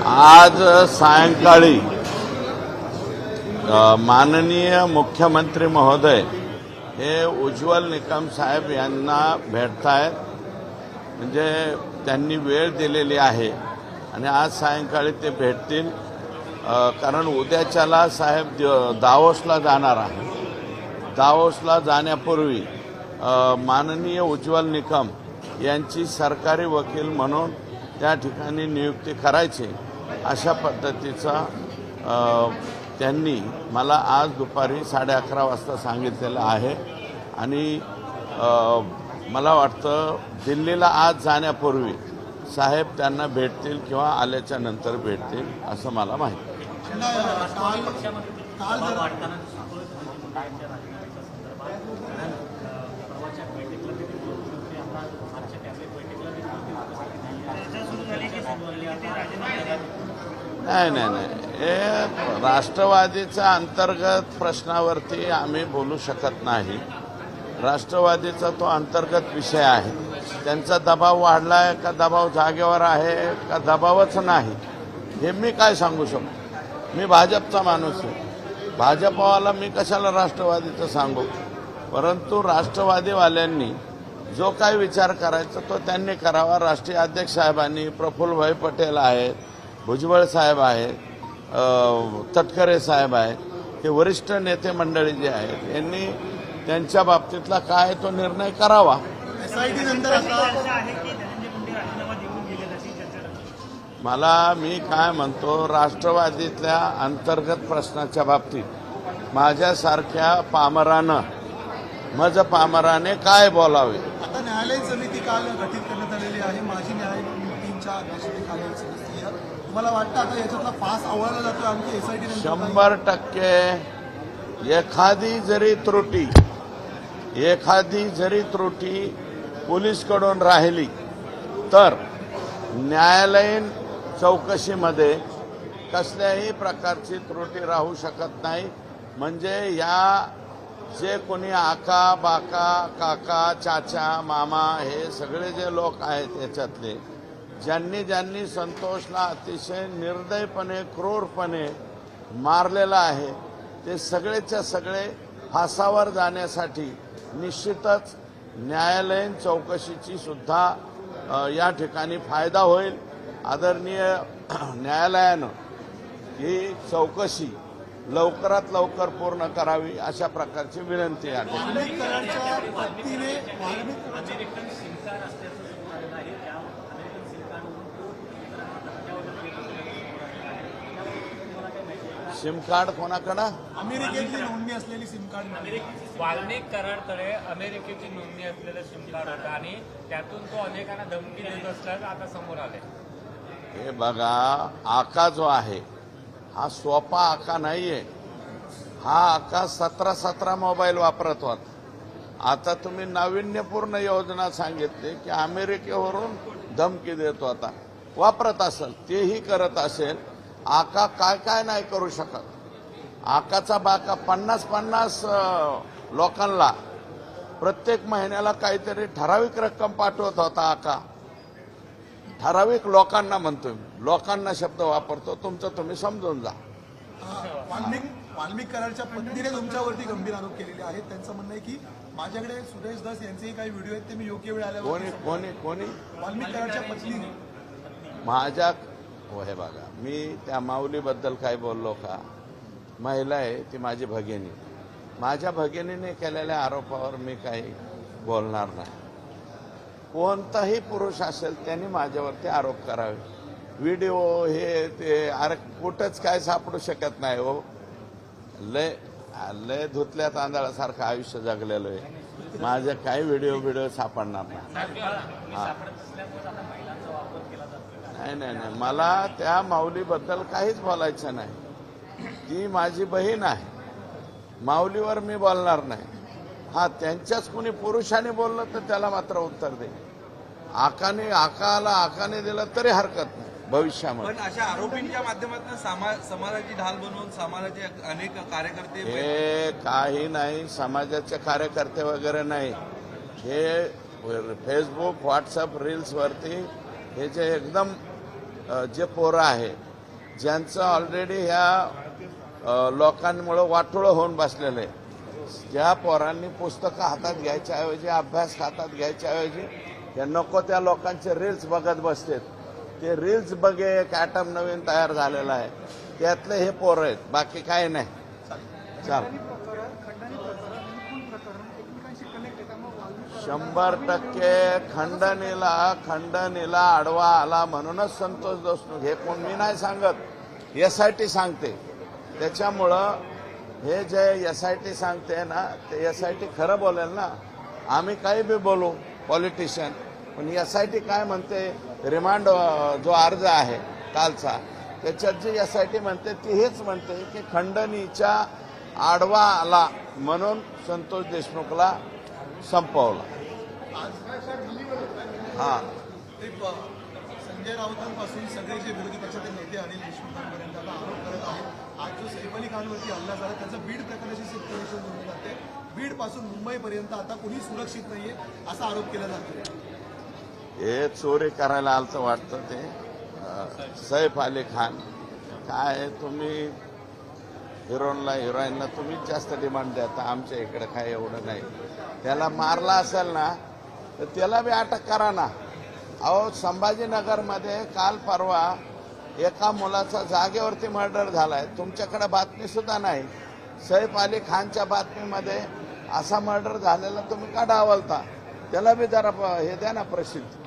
आज सायंकाळी माननीय मुख्यमंत्री महोदय हे उज्ज्वल निकम साहेब यांना भेटतायत. म्हणजे त्यांनी वेळ दिलेली आहे आणि आज सायंकाळी ते भेटतील. कारण उद्याच्याला साहेब दावोसला जाणार आहे. दावोसला जाण्यापूर्वी माननीय उज्ज्वल निकम यांची सरकारी वकील म्हणून त्या ठिकाणी नियुक्ती करायची अशा पद्धतीचा त्यांनी मला आज दुपारी 11:30 वाजता सांगितलेलं आहे. आणि मला वाटतं दिल्लीला आज जाण्यापूर्वी साहेब त्यांना भेटतील किंवा आल्याच्या नंतर भेटतील असं मला माहिती. नाही हे राष्ट्रवादीच्या अंतर्गत प्रश्नावरती आम्ही बोलू शकत नाही. राष्ट्रवादीचा तो अंतर्गत विषय आहे. त्यांचा दबाव वाढलाय का दबाव जागेवर आहे का दबावच नाही हे मी काय सांगू शकतो. मी भाजपचा माणूस आहे. भाजपवाला मी कशाला राष्ट्रवादीचं सांगू. परंतु राष्ट्रवादीवाल्यांनी जो काही विचार करायचा तो त्यांनी करावा. राष्ट्रीय अध्यक्ष साहेबांनी, प्रफुल्लभाई पटेल आहेत, भुजबळ साहेब आहेत, तटकरे साहेब आहेत, हे वरिष्ठ नेते मंडळी जे आहेत यांनी त्यांच्या बाबतीतला काय तो निर्णय करावा. मी काय म्हणतो, राष्ट्रवादीतल्या अंतर्गत प्रश्नाच्या बाबतीत माझ्यासारख्या पामराने काय बोलावे. आता न्यायालयीन समिती काल गठीत करण्यात आलेली आहे. माजी न्यायमूर्तींच्या अध्यक्षतेखाली समिती आहे. तुम्हाला वाटतं आता याच्यातला फास आवळला जातो आणखी एसआयटी 100% एखादी जरी त्रुटी पोलीसकडून राहिली तर न्यायालयीन चौकशीमध्ये कसल्याही प्रकारची त्रुटी राहू शकत नाही. म्हणजे या जे कोणी आका बाका काका चाचा मामा हे सगळे जे लोक आहेत याच्यातले ज्यांनी संतोषला अतिशय निर्दयपणे क्रूरपणे मारलेला आहे ते सगळेच्या सगळे फासावर जाण्यासाठी निश्चितच न्यायालयीन चौकशीची सुद्धा या ठिकाणी फायदा होईल. आदरणीय न्यायालयानं ही चौकशी लवकरात लवकर पूर्ण करावी अशा प्रकारची विनंती आहे. सिम कार्ड कोणाकडं? अमेरिकेतली नोंदणी असलेली सिम कार्ड. वाल्मिक कराडकडे अमेरिकेची नोंदणी असलेलं सिम कार्ड होतं आणि त्यातून तो अनेकांना धमकी देत असल्याचं आता समोर आलंय. हे बघा, आका जो आहे हा सोपा आका नाहीये. हा आका 17 मोबाईल वापरत होता. आता तुम्ही नाविन्यपूर्ण योजना सांगितली की अमेरिकेवरून धमकी देत होता. वापरत असेल, तेही करत असेल. आका काय नाही करू शकत. आकाचा बाका 50 लोकांना प्रत्येक महिन्याला काहीतरी ठराविक रक्कम पाठवत होता. आका ठराविक लोकांना म्हणतोय, लोकांना शब्द वापरतो. तुमचं तुम्ही समजून जा. वाल्मिक कराडच्या पत्नीने तुमच्यावरती गंभीर आरोप केलेले आहेत. त्यांचं म्हणणं आहे की माझ्याकडे सुरेश दस यांचेही काही व्हिडिओ आहेत ते मी योग्य वेळ आल्यावर. कोणी वाल्मिक कराडच्या पत्नीने माझ्या हे बघा, मी त्या माऊलीबद्दल काय बोललो का? महिला आहे ती माझी भगिनी. माझ्या भगिनीने केलेल्या आरोपावर मी काही बोलणार नाही. कोणताही पुरुष असेल त्यांनी माझ्यावरती आरोप करावे. व्हिडिओ हे ते अरे कुठंच काय सापडू शकत नाही हो. लय धुतल्या तांदळासारखं आयुष्य जगलेलं आहे. माझे काही व्हिडिओ सापडणार नाही. मला त्या माऊलीबद्दल काहीच बोलायचं नाही. ती माझी बहीण आहे. माऊलीवर मी बोलणार नाही. हा, त्यांच्याच कोणी पुरुषाने बोललं तर त्याला मात्र उत्तर दे. आकाने दिलं तरी हरकत नाही भविष्यामध्ये. पण अशा आरोपींच्या माध्यमातून समाजाची ढाल बनवून समाजाचे अनेक कार्यकर्ते. हे काही नाही, समाजाचे कार्यकर्ते वगैरे नाही. हे फेसबुक व्हॉट्सअप रील्सवरती हे जे एकदम जे पोरं आहे ज्यांचं ऑलरेडी ह्या लोकांमुळे वाटोळं होऊन बसलेलं आहे. ज्या पोरांनी पुस्तकं हातात घ्यायच्या ऐवजी अभ्यास हातात घ्यायच्या ऐवजी या नको त्या लोकांचे रील्स बघत बसतात. ते रील्स बघे एक ॲटम नवीन तयार झालेला आहे. त्यातले हे पोरं आहेत, बाकी काही नाही. चाल 100% खंडणीला आडवा आला म्हणूनच संतोष देशमुख, हे कोण मी नाही सांगत, SIT सांगते. त्याच्यामुळं हे जे SIT सांगते ना, ते SIT खरं बोलेल ना. आम्ही काही बी बोलू पॉलिटिशियन, पण SIT काय म्हणते, रिमांड जो अर्ज आहे कालचा, त्याच्यात जी SIT म्हणते ती हेच म्हणते की खंडणीच्या आडवा आला म्हणून संतोष देशमुखला संपवला. हा, संजय राऊतांपासून सगळे जे विरोधी पक्षाचे नेते अनिल देशमुखांपर्यंत आता आरोप करत आहेत. आज जो सैफ अली खानवरती हल्ला झाला त्याचं बीड प्रकरणाची सिच्युएशन जोडली जाते. बीड पासून मुंबईपर्यंत आता कोणी सुरक्षित नाहीये असा आरोप केला जातो. हे चोरी करायला आलं वाटतं ते सैफ अली खान. काय तुम्ही हिरोईनला तुम्हीच जास्त डिमांड देता, आमच्या इकडे काय एवढं नाही. त्याला मारला असेल ना तर त्याला बी अटक करा ना. अहो, संभाजीनगरमध्ये काल परवा एका मुलाचा जागेवरती मर्डर झालाय. तुमच्याकडे बातमी सुद्धा नाही. सैफ अली खानच्या बातमीमध्ये असा मर्डर झालेला तुम्ही का डावलता? त्याला बी जरा हे द्या ना प्रसिद्ध.